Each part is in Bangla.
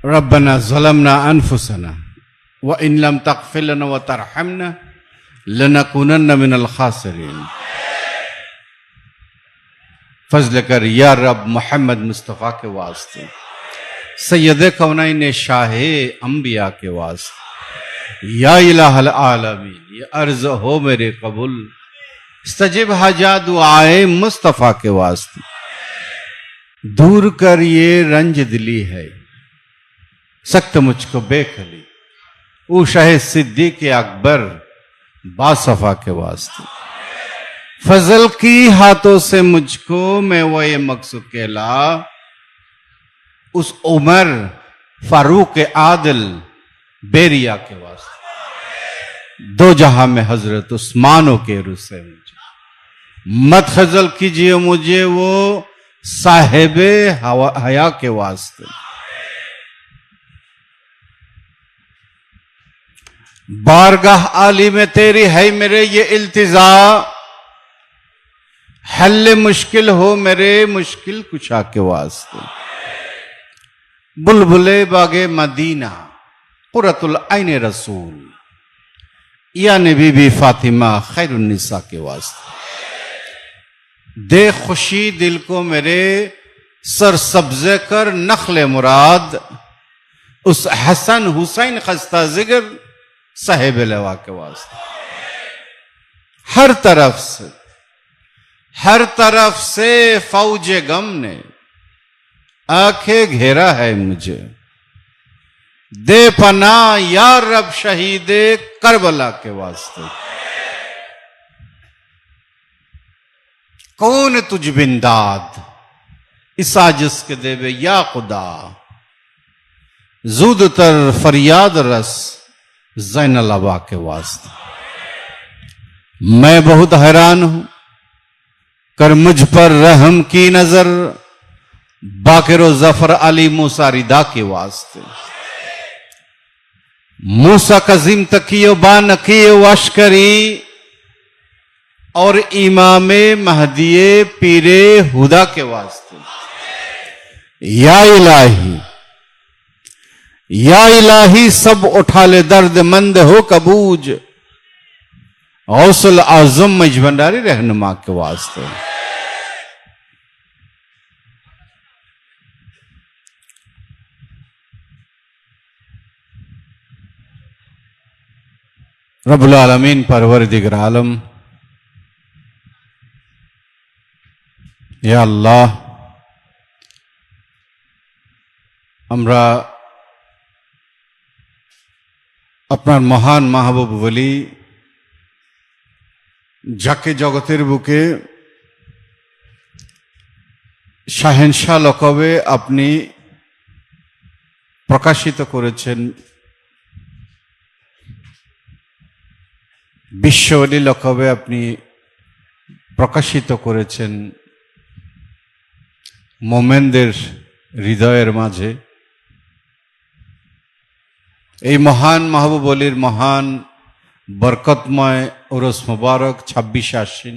रब्बना ज़लमना अनफुसना व इन लम तग़फिर लना व तरहमना लनकुनन्ना मिनल खासिरीन। फज़ल कर या रब मोहम्मद मुस्तफ़ा के वास्ते, सैयद कौनैन शाहे अंबिया के वास्ते, या इलाहल आलमीन ये अर्ज हो मेरे कबूल, इस्तजिब हाजा दुआए मुस्तफ़ा के वास्ते। दूर कर ये रंज दिली है सख्त मुझको बेखली, ओ शाहे सिद्दीक़ अकबर बासफा के वास्ते। फजल की हाथों से मुझको मैं वो ये मकसूद कहला, उस उमर फारूक आदिल बेरिया के वास्ते। दो जहां में हजरत उस्मानों के रुसे मुझे मत खजल कीजिए मुझे वो साहिबे हया के वास्ते। बारगाह आली में तेरी है मेरे ये इल्तिजा, हल्ले मुश्किल हो मेरे मुश्किल कुशा के वास्ते। बुलबुले बागे मदीना कुर्रतुल ऐन रसूल, यानी बीबी फातिमा खैरुन्निसा के वास्ते। दे खुशी दिल को मेरे सर सब्जे कर नखले मुराद, उस हसन हुसैन खस्ता जिगर साहिब लवा के वास्ते। हर तरफ से फौजे गम ने आंखें घेरा है मुझे, दे पना या रब शहीदे करबला के वास्ते। कौन तुझ बिंदाद इस आजिज़ के देवे या खुदा, ज़ूद तर फरियाद रस ज़ैनल अबा के वास्ते। मैं बहुत हैरान हूं, कर मुझ पर रहम की नजर, बाकिरो जफर अली मूसा रिदा के वास्ते। मूसा कजीम तकियो बानकियो वाशकरी और इमामे महदिये पीरे हुदा के वास्ते। या इलाही सब उठा ले दर्द मंद हो कबूज, गौसुल आजम मजबंडारी रहनुमा के वास्ते। रब्बुल आलमीन परवरदिगार आलम, या अल्लाह আমরা আপনার মহান মাহবুব বলি, যাকে জগতের বুকে শাহেনশাহ লকবে আপনি প্রকাশিত করেছেন, বিশ্ববলি লকবে আপনি প্রকাশিত করেছেন মোমেনদের হৃদয়ের মাঝে। এই মহান মাহবুব আলীর মহান বরকতময় উরস মুবারক 26 আশ্বিন,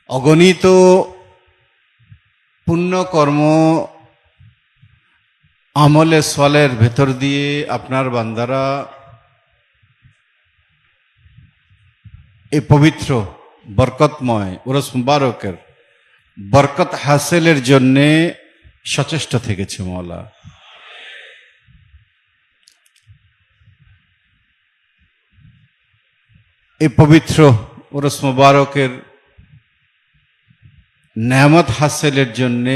অগণিত পুণ্যকর্ম আমলে সলের ভেতর দিয়ে আপনার বান্দারা এই পবিত্র বরকতময় উরস মুবারকের বরকত হাসিলের জন্য সচেষ্ট থেকেছে মওলা। এই পবিত্র উরস মুবারকের নেয়ামত হাসিলের জন্য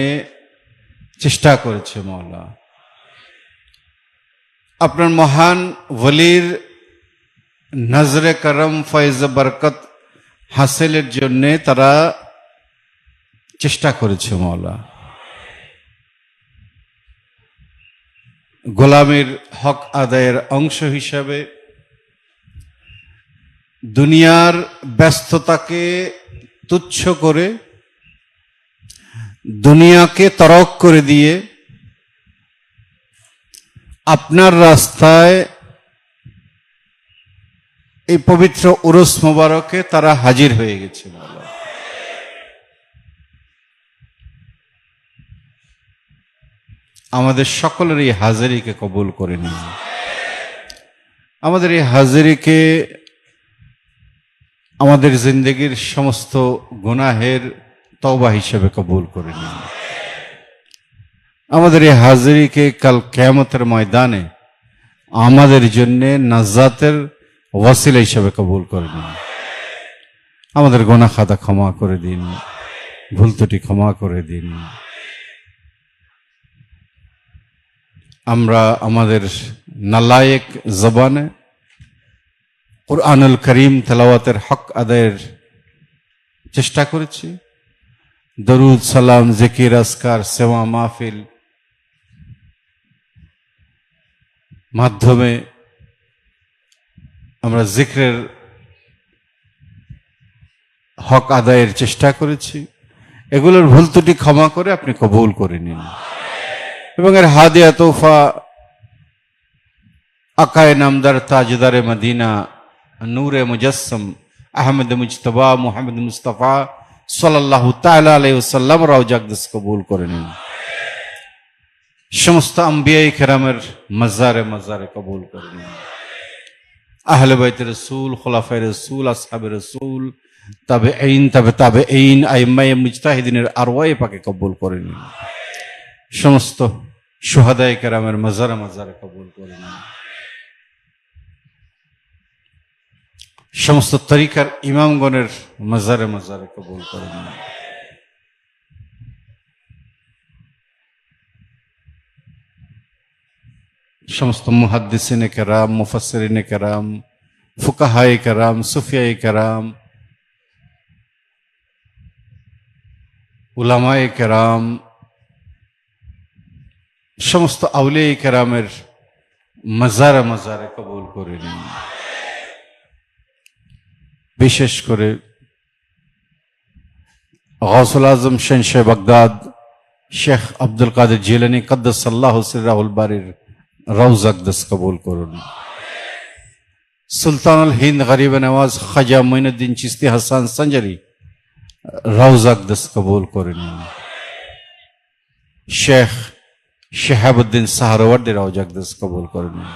চেষ্টা করেছে মওলা। আপনার মহান ওলির নজরে করম ফয়েজ বরকত হাসিলের জন্য তারা চেষ্টা করেছে মওলা। গোলামের হক আদায়ের অংশ হিসাবে দুনিয়ার ব্যস্ততাকে তুচ্ছ করে, দুনিয়াকে তরক করে দিয়ে আপনার রাস্তায় এই পবিত্র উরস মোবারকে তারা হাজির হয়ে গেছে মওলা। আমাদের সকলের এই হাজিরিকে কবুল করে নিন। আমাদের এই হাজিরিকে আমাদের জিন্দগির সমস্ত গুনাহের তওবা হিসেবে কবুল করে নিন। আমাদের এই হাজিরিকে কাল কিয়ামতের ময়দানে আমাদের জন্য নাজাতের ওয়াসিলা হিসেবে কবুল করে নিন। আমাদের গুনাহ খাতা ক্ষমা করে দিন, ভুল ত্রুটি ক্ষমা করে দিন। আমরা আমাদের নালায়েক জবানে কুরআনুল করিম তেলাওয়াতের হক আদায়ের চেষ্টা করেছি। দরুদ সালাম জিকির আজকার সেবা মাহফিল মাধ্যমে আমরা জিক্রের হক আদায়ের চেষ্টা করেছি। এগুলোর ভুল ত্রুটি ক্ষমা করে আপনি কবুল করে নিন এবং এর হাদিয়া তোফা আকায়ে নামদার তাজদারে মদিনা নূরে মুজাসসম আহমদ মুজতবা মুহাম্মদ মুস্তাফা সাল্লাল্লাহু তাআলা আলাইহি ওয়াসাল্লাম রওজাকদাস কবুল করে নিন। সমস্ত আম্বিয়ায়ে কেরামের মাজারে মাজারে কবুল করে নিন। আহলে বাইত রাসূল, খুলাফায়ে রাসূল, আসহাবে রাসূল, তাবেঈন, তাবেঈন, আইম্মায়ে মুজতাহিদিনের আরওয়ায়ে পাকে কবুল করে নিন। সমস্ত শুহাদায়ে কেরামের মাজারে মাজারে কবুল করে নিন। সমস্ত তরিকার ইমামগণের মাজারে মাজারে কবুল করে নিন। সমস্ত মুহাদ্দিসিনে কেরাম, মুফাসসিরিনে কেরাম, ফুকাহায়ে কেরাম, সুফিয়ায়ে কেরাম, উলামায়ে কেরাম, সমস্ত আউলিয়ায়ে কেরামের মাজারে মাজারে কবুল করে নিন। বিশেষ করে গাউসুল আজম শাহ বাগদাদ শেখ আব্দুল কাদের জিলানী কদ্দাসাল্লাহু সিররাহুল বারির রওজা আকদাস কবুল করুন। সুলতানুল হিন্দ গরিব নওয়াজ খাজা মুঈনুদ্দিন চিশতি হাসান সঞ্জরি রওজা আকদাস কবুল করে নিন। শেখ শিহাবুদ্দিন সাহারওয়ার্দী রওজা আকদাস কবুল করে নিন।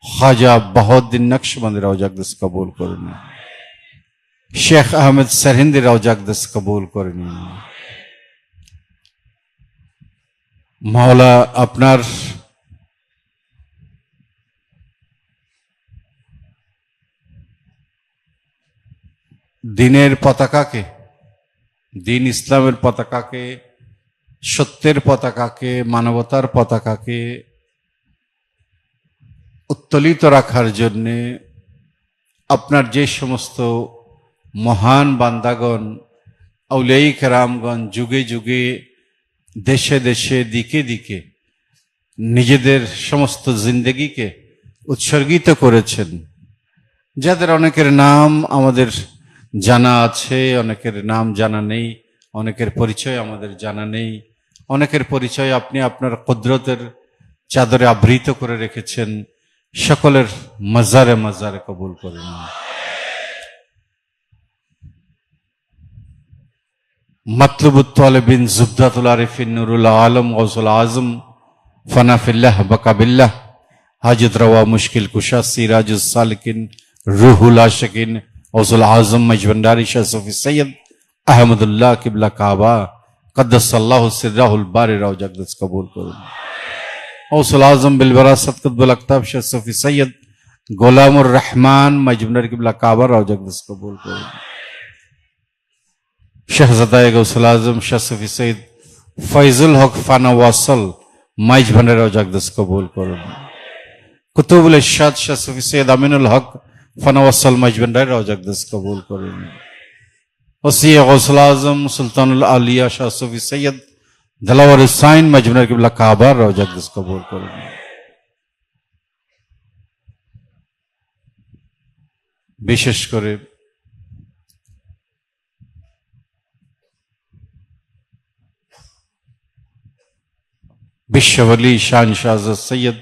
খাজা বাহাউদ্দিন নকশবন্দি রওজা আকদাস কবুল করে নিন। শেখ আহমেদ সরহিন্দি রওজা আকদাস কবুল করে নিন। মাওলা আপনার দিনের পতাকাকে, দিন ইসলামের পতাকাকে, সত্যের পতাকাকে, মানবতার পতাকাকে উত্তোলিত রাখার জন্যে আপনার যে সমস্ত মহান বান্দাগণ, আউলিয়ায়ে কেরামগণ যুগে যুগে দেশে দেশে দিকে দিকে নিজেদের সমস্ত জিন্দেগিকে উৎসর্গিত করেছেন, যাদের অনেকের নাম আমাদের জানা আছে, অনেকের নাম জানা নেই, অনেকের পরিচয় আমাদের জানা নেই, অনেকের পরিচয় আপনি আপনার কুদরতের চাদরে আবৃত করে রেখেছেন। সকলের মাজারে মাজারে কবুল করেন। মাতলুবুত তালিবিন জুবদাতুল আরিফিন নুরুল আলম গৌসুল আজম ফানাফিল্লাহ বাকাবিল্লাহ হাজত রওয়া মুশকিল কুশা সিরাজুস সালিকিন রুহুল আশিকিন গৌসুল আজম মজবন্ডারি শাহ সুফি সৈয়দ আহমদুল্লাহ কিবলা কাবা কদ্দাসাল্লাহু সিররাহুল বারি রওজা আকদাস কবুল করুন। গৌসুল আজম বিল বিরাসত কুতবুল আকতাব শাহ সুফি সৈয়দ গোলামুর রহমান মজবন্ডারি কিবলা কাবা রওজা আকদাস কবুল করুন। শাহজাদায়ে গৌসুল আজম শাহ সুফি সৈয়দ ফয়জুল হক ফানা ওয়াসল মাইজ ভান্ডার রওজা আকদাস কবুল করুন। কুতুবুল ইরশাদ শাহ সুফি সৈয়দ আমিনুল হক ফানা ওয়াসল মাইজ ভান্ডার রওজা আকদাস কবুল করুন। ওসিয়ে গৌসুল আজম সুলতানুল আলিয়া শাহ সুফি সৈয়দ দিলাওয়ার হুসাইন মাইজ ভান্ডার কিবলা কাবা রওজা আকদাস কবুল করুন। বিশেষ করে বিশ্ববলি শান শাহ সৈয়দ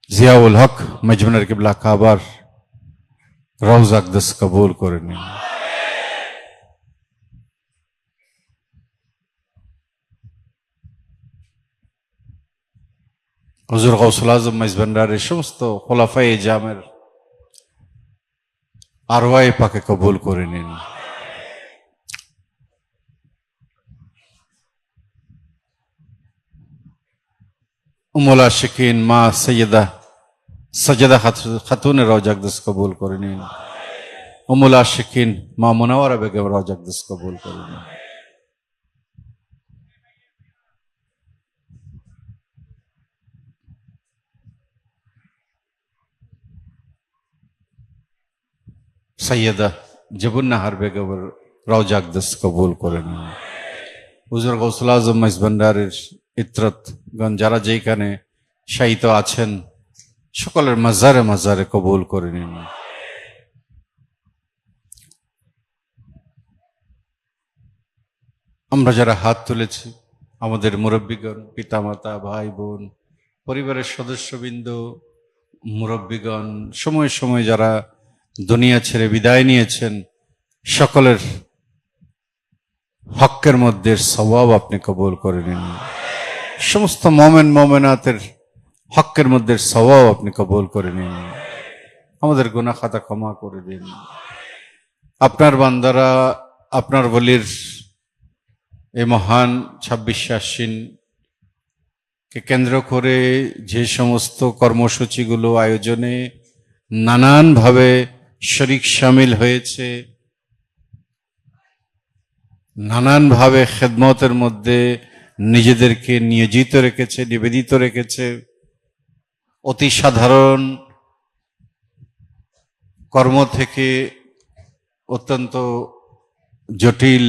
জিয়াউল হক মজমুনার কিবলা কাবার রওজা আকদাস কবুল করে নিন। হুজুর গাউসুল আজম মাইজভান্ডারের সমস্ত খোলাফায়ে জামের আরওয়ায়ে পাকে কবুল করে নিন। উম্মুল আশিকিন মা সৈয়দা সাজেদা খাতুনের রওজা আকদাস কবুল করে নিন। উম্মুল আশিকিন মা মুনাওয়ারা বেগম রওজা আকদাস কবুল করে নিন। সৈয়দা জবুন্নাহার বেগমের রওজা আকদাস কবুল করে নিন। হুজুর গাউসুল আজম মাইজভান্ডারের ইত্রতগণ যারা যেখানে শায়িত আছেন সকলের মাজারে মাজারে কবুল করে নিন। আমরা যারা হাত তুলেছি আমাদের মুরব্বীগণ, পিতামাতা, ভাই বোন, পরিবারের সদস্যবৃন্দ, মুরব্বীগণ, সময়ে সময়ে যারা দুনিয়া ছেড়ে বিদায় নিয়েছেন সকলের হকের মধ্যে সওয়াব আপনি কবুল করে নিন। সমস্ত মোমেন মোমেনাতের হকের মধ্যে সওয়াব আপনি কবুল করে নিন। আমাদের গুনাহ খাতা ক্ষমা করে দিন। আপনার বান্দারা আপনার বলির এই মহান 26শে আশ্বিনকে কেন্দ্র করে যে সমস্ত কর্মসূচিগুলো আয়োজনে নানানভাবে শরিক শামিল হয়েছে, নানানভাবে খেদমতের মধ্যে নিজেদেরকে নিয়োজিত রেখেছে, নিবেদিত রেখেছে, অতি সাধারণ কর্ম থেকে অত্যন্ত জটিল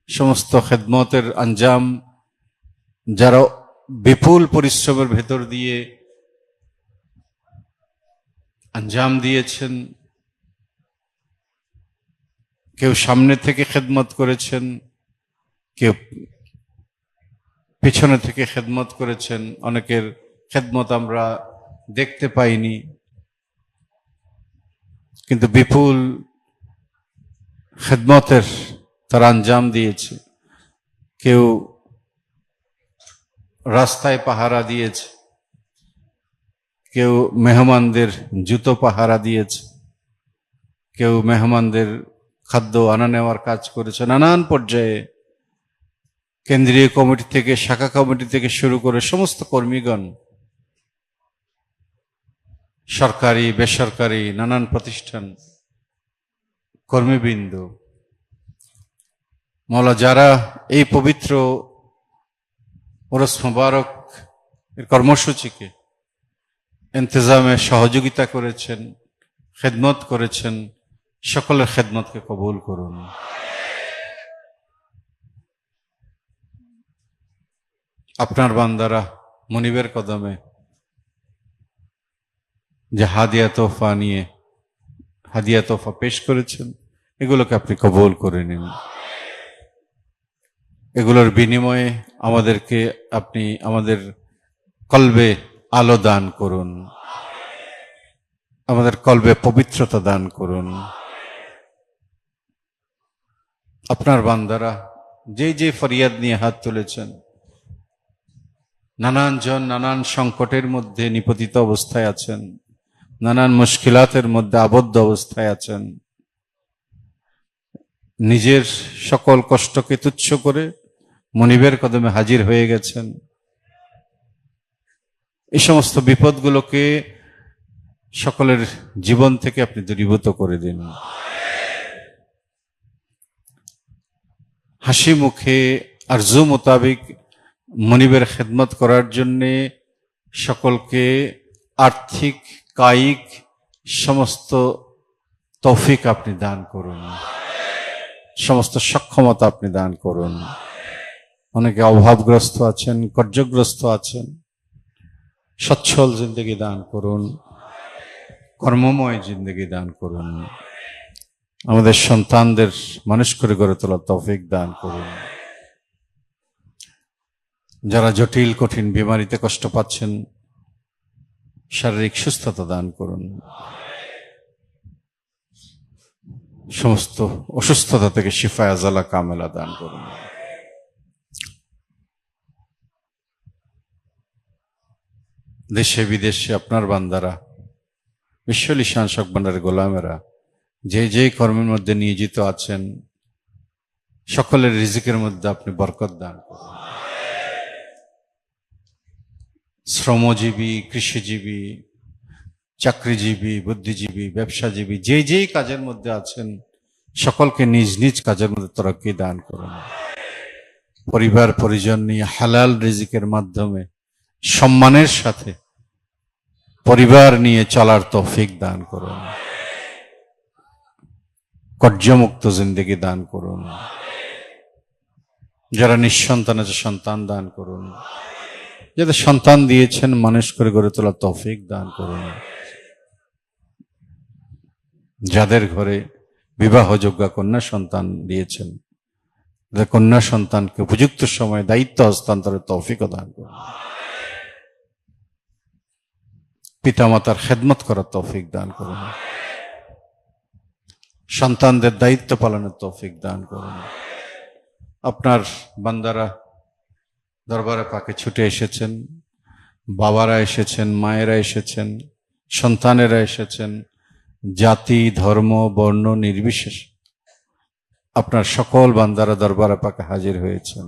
সমস্ত খেদমতের আঞ্জাম যারা বিপুল পরিশ্রমের ভেতর দিয়ে আঞ্জাম দিয়েছেন, কেউ সামনে থেকে খেদমত করেছেন, কেউ পিছনে থেকে খেদমত করেছেন, অনেকের খেদমত আমরা দেখতে পাইনি, কিন্তু বিপুল খেদমতের তারা আঞ্জাম দিয়েছে। কেউ রাস্তায় পাহারা দিয়েছে, কেউ মেহমানদের জুতো পাহারা দিয়েছে, কেউ মেহমানদের খাদ্য আনা নেওয়ার কাজ করেছে। নানান পর্যায়ে কেন্দ্রীয় কমিটি থেকে, শাখা কমিটি থেকে শুরু করে সমস্ত কর্মীগণ, সরকারি বেসরকারি নানান প্রতিষ্ঠান, কর্মীবৃন্দ, মওলা যারা এই পবিত্র ওরস মোবারক এর কর্মসূচিকে ইন্তজামে সহযোগিতা করেছেন, খেদমত করেছেন, সকলের খেদমতকে কবুল করুন। আপনার বান্দারা মনিবের কদমে যে হাদিয়া তোহফা নিয়ে হাদিয়া তোহফা পেশ করেছেন, এগুলোকে আপনি কবুল করে নিন। এগুলোর বিনিময়ে আমাদেরকে আপনি আমাদের কলবে আলো দান করুন, আমাদের কলবে পবিত্রতা দান করুন। আপনার বান্দারা যে যে ফরিয়াদ নিয়ে হাত তুলেছেন, নানান জন নানান সংকটের মধ্যে নিপতিত অবস্থায় আছেন, নানান মুশকিলাতের মধ্যে আবদ্ধ অবস্থায় আছেন, নিজের সকল কষ্টকে তুচ্ছ করে মনিবের কদমে হাজির হয়ে গেছেন। এই সমস্ত বিপদগুলোকে সকলের জীবন থেকে আপনি দূরীভূত করে দিন। হাসি মুখে আরজু মোতাবিক মনিবের খেদমত করার জন্যে সকলকে আর্থিক, কায়িক সমস্ত তৌফিক আপনি দান করুন, সমস্ত সক্ষমতা আপনি দান করুন। অনেকে অভাবগ্রস্ত আছেন, কর্যগ্রস্ত আছেন, সচ্ছল জিন্দগি দান করুন, কর্মময় জিন্দগি দান করুন। আমাদের সন্তানদের মানুষ করে গড়ে তোলার তৌফিক দান করুন। যারা জটিল কঠিন বিমারিতে কষ্ট পাচ্ছেন, শারীরিক সুস্থতা দান করুন। সমস্ত অসুস্থতা থেকে শিফায়ে আজালা কামেলা দান করুন। দেশে বিদেশে আপনার বান্দারা, বিশ্বলি শান শক ভান্ডারের গোলামেরা যে যে কর্মের মধ্যে নিয়োজিত আছেন, সকলের রিজিকের মধ্যে আপনি বরকত দান করুন। শ্রমজীবী, কৃষিজীবী, চাকরিজীবী, বুদ্ধিজীবী, ব্যবসাজীবী, যে যেই কাজের মধ্যে আছেন সকলকে নিজ নিজ কাজের মধ্যে তরক্কি দান করুন। পরিবার পরিজন নিয়ে হালাল রিজিকের মাধ্যমে সম্মানের সাথে পরিবার নিয়ে চলার তৌফিক দান করুন। কর্জমুক্ত জিন্দেগি দান করুন। যারা নিঃসন্তান আছে সন্তান দান করুন। যাদের সন্তান দিয়েছেন মানুষ করে গড়ে তোলার তৌফিক দান করুন। যাদের ঘরে বিবাহযোগ্য কন্যা সন্তান দিয়েছেন, কন্যা সন্তানকে উপযুক্ত সময় দায়িত্ব হস্তান্তরের তৌফিক দান করুন। পিতামাতার খেদমত করার তৌফিক দান করুন। সন্তানদের দায়িত্ব পালনের তৌফিক দান করুন। আপনার বান্দারা দরবারে পাকে ছুটে এসেছেন, বাবারা এসেছেন, মায়েরা এসেছেন, সন্তানেরা এসেছেন, জাতি ধর্ম বর্ণ নির্বিশেষে আপনার সকল বান্দারা দরবারে পাকে হাজির হয়েছেন।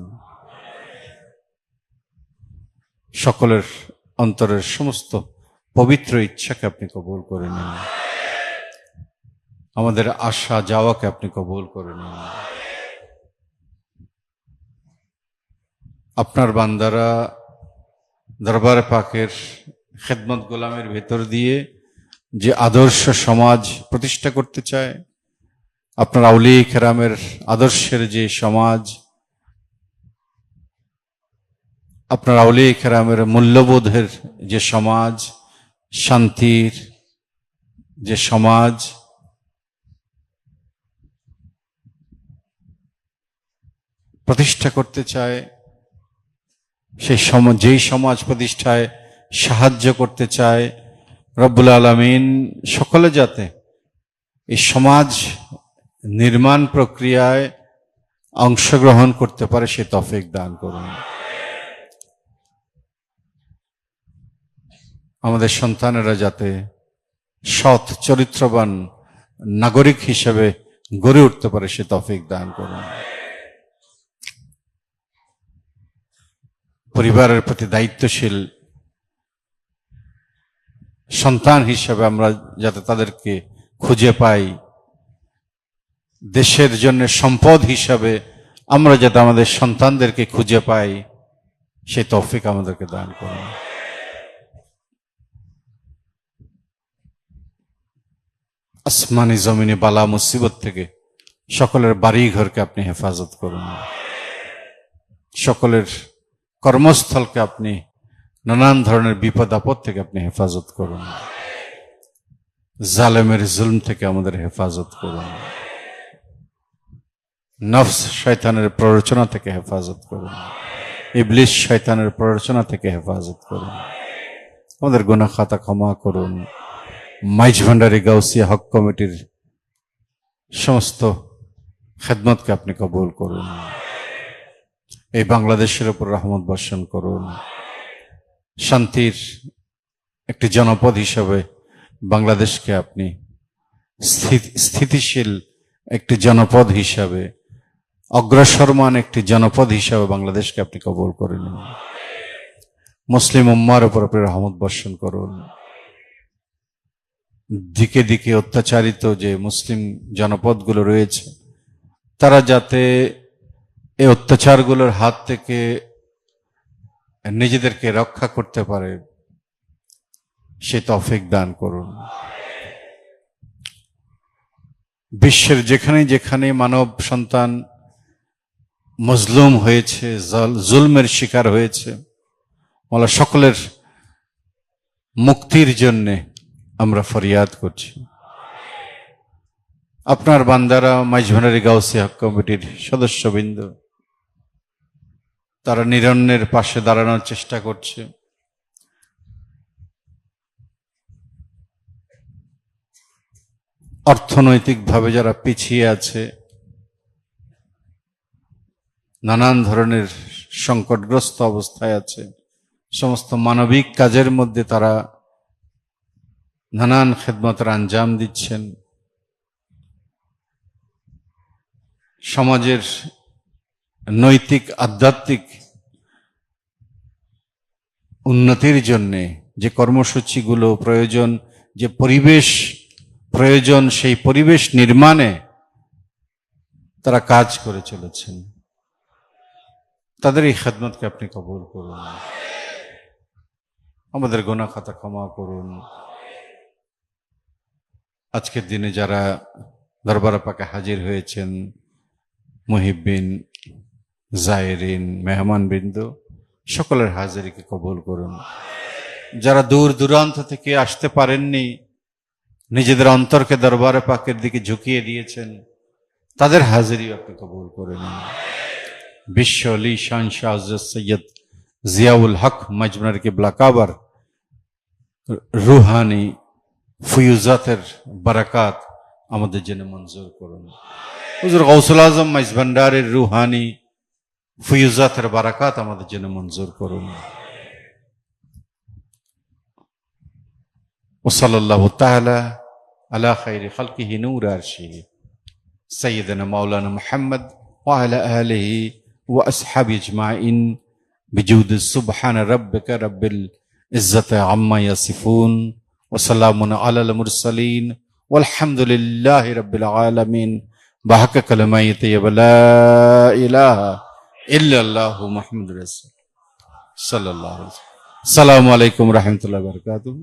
সকলের অন্তরের সমস্ত পবিত্র ইচ্ছাকে আপনি কবুল করে নিন। আমাদের আশা যাওয়াকে আপনি কবুল করে নিন। আপনার বান্দারা দরবার পাকের খেদমত গোলামের ভেতর দিয়ে যে আদর্শ সমাজ প্রতিষ্ঠা করতে চায়, আপনার আউলিয়া কেরামের আদর্শের যে সমাজ, আপনার আউলিয়া কেরামের মূল্যবোধের যে সমাজ, শান্তির যে সমাজ, প্রতিষ্ঠা করতে চায়, সেই যেই সমাজ প্রতিষ্ঠায় সাহায্য করতে চায় রব্বুল আলামিন সকলে যাতে এই সমাজ নির্মাণ প্রক্রিয়ায় অংশগ্রহণ করতে পারে সে তৌফিক দান করুন। আমাদের সন্তানেরা যাতে সৎ চরিত্রবান নাগরিক হিসেবে গড়ে উঠতে পারে সে তৌফিক দান করুন। পরিবারের প্রতি দায়িত্বশীল সন্তান হিসেবে আমরা যাতে তাদেরকে খুঁজে পাই, দেশের জন্য সম্পদ হিসাবে আমরা যাতে আমাদের সন্তানদেরকে খুঁজে পাই সেই তৌফিক আমাদেরকে দান করুন। আসমানি জমিনে বালা মুসিবত থেকে সকলের বাড়ি ঘরকে আপনি হেফাজত করুন। সকলের কর্মস্থলকে আপনি নানান ধরনের বিপদ আপদ থেকে আপনি হেফাজত করুন। জালেমের জুলম থেকে আমাদের হেফাজত করুন। নফস শয়তানের প্ররোচনা থেকে হেফাজত করুন। ইবলিস শয়তানের প্ররোচনা থেকে হেফাজত করুন। আমাদের গুনাহ খাতা ক্ষমা করুন। মাইজ ভান্ডারী গাউসিয়া হক কমিটির সমস্ত খেদমতকে আপনি কবুল করুন। এই বাংলাদেশের উপর রহমত বর্ষণ করুন। শান্তির একটি জনপদ হিসাবে বাংলাদেশকে আপনি স্থিতিশীল একটি জনপদ হিসাবে, অগ্রসরমান একটি জনপদ হিসাবে বাংলাদেশকে আপনি কবুল করে নিন। মুসলিম উম্মার উপর আপনি রহমত বর্ষণ করুন। দিকে দিকে অত্যাচারিত যে মুসলিম জনপদগুলো রয়েছে তারা যাতে এই অত্যাচারগুলোর হাত থেকে নিজেদেরকে রক্ষা করতে পারে সে তৌফিক দান করুন। বিশ্বের যেখানে যেখানে মানব সন্তান মজলুম হয়েছে, জুলমের শিকার হয়েছে, মোলা সকলের মুক্তির জন্য আমরা ফরিয়াদ করছি। আপনার বান্দারা মাইজ ভান্ডারী গাউসিয়া হক কমিটির সদস্যবৃন্দ তারা নিরন্নের পাশে দাঁড়ানোর চেষ্টা করছে। অর্থনৈতিকভাবে যারা পিছিয়ে আছে, নানান ধরনের সংকটগ্রস্ত অবস্থায় আছে, সমস্ত মানবিক কাজের মধ্যে তারা নানান খেদমতের আঞ্জাম দিচ্ছেন। সমাজের নৈতিক আধ্যাত্মিক উন্নতির জন্যে যে কর্মসূচিগুলো প্রয়োজন, যে পরিবেশ প্রয়োজন, সেই পরিবেশ নির্মাণে তারা কাজ করে চলেছেন। তাদের এই খেদমতকে আপনি কবুল করুন, আমাদের গুনাহ খাতা ক্ষমা করুন। আজকের দিনে যারা দরবার পাকে হাজির হয়েছেন, মুহিব্বিন, জায়েরিন, মেহমানবৃন্দ, সকলের হাজিরিকে কবুল করুন। যারা দূর দূরান্ত থেকে আসতে পারেননি, নিজেদের অন্তরকে দরবারে পাকের দিকে ঝুঁকিয়ে দিয়েছেন, তাদের হাজিরি আপনি কবুল করে নিন। বিশ্ব আলী শান শাহ হযরত সৈয়দ জিয়াউল হক মজমুনার কিবলা কাবার রুহানি ফুয়ুজাতের বারাকাত আমাদের জন্য মঞ্জুর করুন। হুজুর গৌসুল আজম মাইজ ভান্ডারের রুহানি ফুয়ুজাতের বারাকাত আমাদের জন্য মঞ্জুর করুন। ওয়াসাল্লাল্লাহু তাআলা আলা খায়রি খালকিহি নূর আরশিহি সাইয়্যিদানা মাওলানা মুহাম্মদ ওয়া আলা আলিহি ওয়া আসহাবিহি আজমাইন বিজুদি সুবহান রাব্বিকা রাব্বিল ইজ্জাতি আম্মা ইয়াসিফুন ওয়া সালামুন আলাল মুরসালিন ওয়ালহামদুলিল্লাহি রাব্বিল আলামিন বাহাক্কা কালিমায়ে তাইয়্যিবা লা ইলাহা ইল্লাল্লাহু মুহাম্মাদুর রাসূল সাল্লাল্লাহু আলাইহি ওয়া সাল্লাম। আসসালামু আলাইকুম ওয়া রাহমাতুল্লাহি ওয়া বারাকাতুহু।